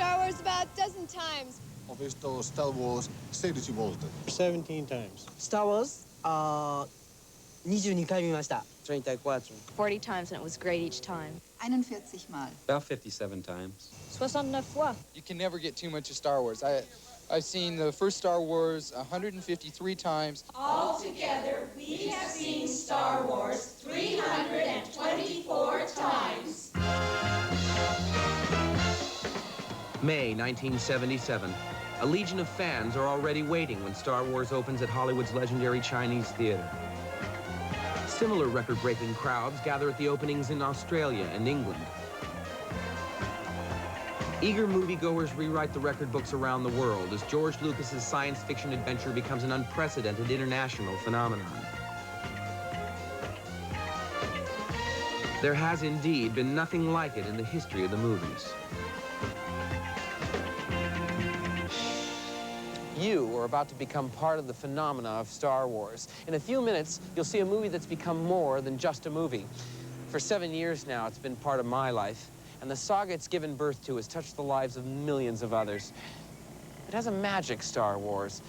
Star Wars about a dozen times. Ho visto Star Wars 16 volte. 17 times. Star Wars, 22回見ました。34. 40 times, and it was great each time. 41 Mal. About 57 times. 69 fois. You can never get too much of Star Wars. I've seen the first Star Wars 153 times. Altogether, we have seen Star Wars 324 times. May 1977. A legion of fans are already waiting when Star Wars opens at Hollywood's legendary Chinese theater. Similar record-breaking crowds gather at the openings in Australia and England. Eager moviegoers rewrite the record books around the world as George Lucas's science fiction adventure becomes an unprecedented international phenomenon. There has indeed been nothing like it in the history of the movies. You are about to become part of the phenomena of Star Wars. In a few minutes, you'll see a movie that's become more than just a movie. For 7 years now, it's been part of my life, and the saga it's given birth to has touched the lives of millions of others. It has a magic, Star Wars.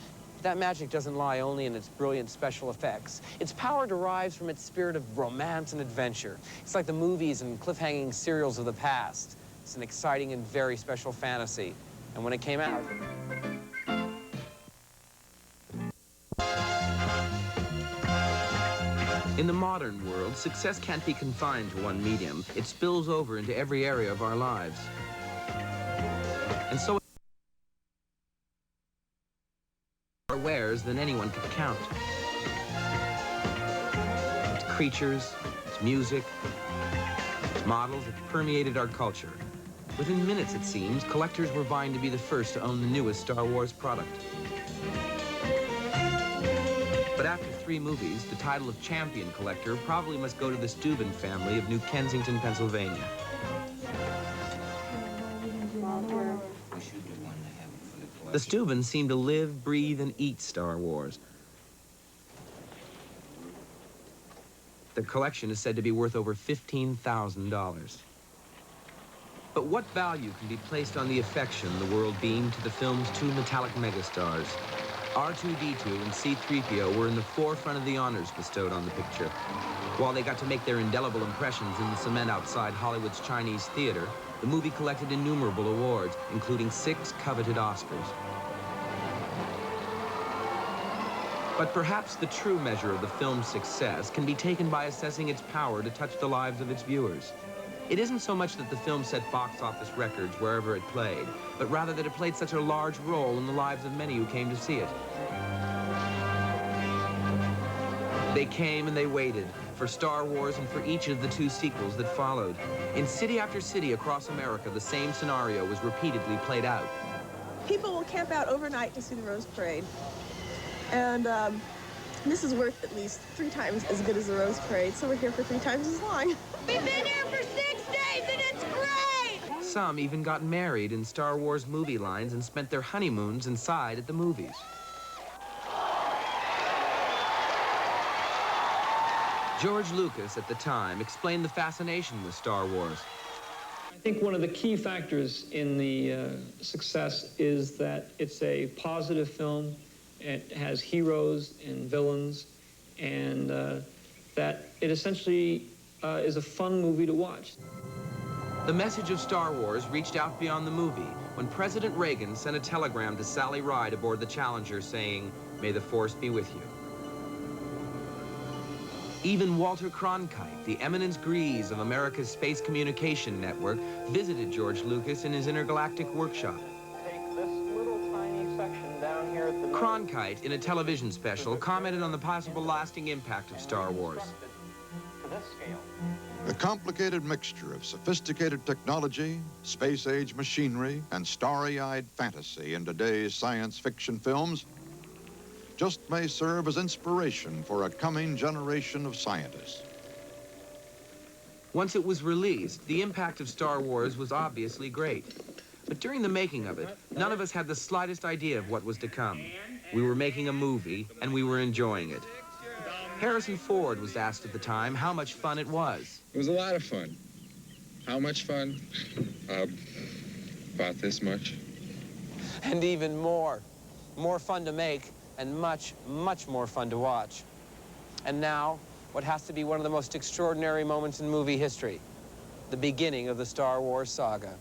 That magic doesn't lie only in its brilliant special effects. Its power derives from its spirit of romance and adventure. It's like the movies and cliffhanging serials of the past. It's an exciting and very special fantasy. And when it came out, in the modern world, success can't be confined to one medium. It spills over into every area of our lives. And so more wares than anyone could count. Its creatures, its music, its models have permeated our culture. Within minutes, it seems, collectors were vying to be the first to own the newest Star Wars product. But after 3 movies, the title of champion collector probably must go to the Steuben family of New Kensington, Pennsylvania. The Steubens seem to live, breathe, and eat Star Wars. Their collection is said to be worth over $15,000. But what value can be placed on the affection the world beamed to the film's 2 metallic megastars? R2-D2 and C-3PO were in the forefront of the honors bestowed on the picture. While they got to make their indelible impressions in the cement outside Hollywood's Chinese theater, the movie collected innumerable awards, including 6 coveted Oscars. But perhaps the true measure of the film's success can be taken by assessing its power to touch the lives of its viewers. It isn't so much that the film set box office records wherever it played, but rather that it played such a large role in the lives of many who came to see it. They came and they waited for Star Wars and for each of the 2 sequels that followed. In city after city across America, the same scenario was repeatedly played out. People will camp out overnight to see the Rose Parade. And this is worth at least 3 times as good as the Rose Parade, so we're here for 3 times as long. We've been here for 6 days and it's great! Some even got married in Star Wars movie lines and spent their honeymoons inside at the movies. George Lucas, at the time, explained the fascination with Star Wars. I think one of the key factors in the success is that it's a positive film. It has heroes and villains, and that it essentially is a fun movie to watch. The message of Star Wars reached out beyond the movie when President Reagan sent a telegram to Sally Ride aboard the Challenger saying, "May the Force be with you." Even Walter Cronkite, the eminence grise of America's space communication network, visited George Lucas in his intergalactic workshop. Cronkite, in a television special, commented on the possible lasting impact of Star Wars. The complicated mixture of sophisticated technology, space-age machinery, and starry-eyed fantasy in today's science fiction films just may serve as inspiration for a coming generation of scientists. Once it was released, the impact of Star Wars was obviously great. But during the making of it, none of us had the slightest idea of what was to come. We were making a movie, and we were enjoying it. Harrison Ford was asked at the time how much fun it was. It was a lot of fun. How much fun? About this much. And even more. More fun to make and much, much more fun to watch. And now, what has to be one of the most extraordinary moments in movie history, the beginning of the Star Wars saga.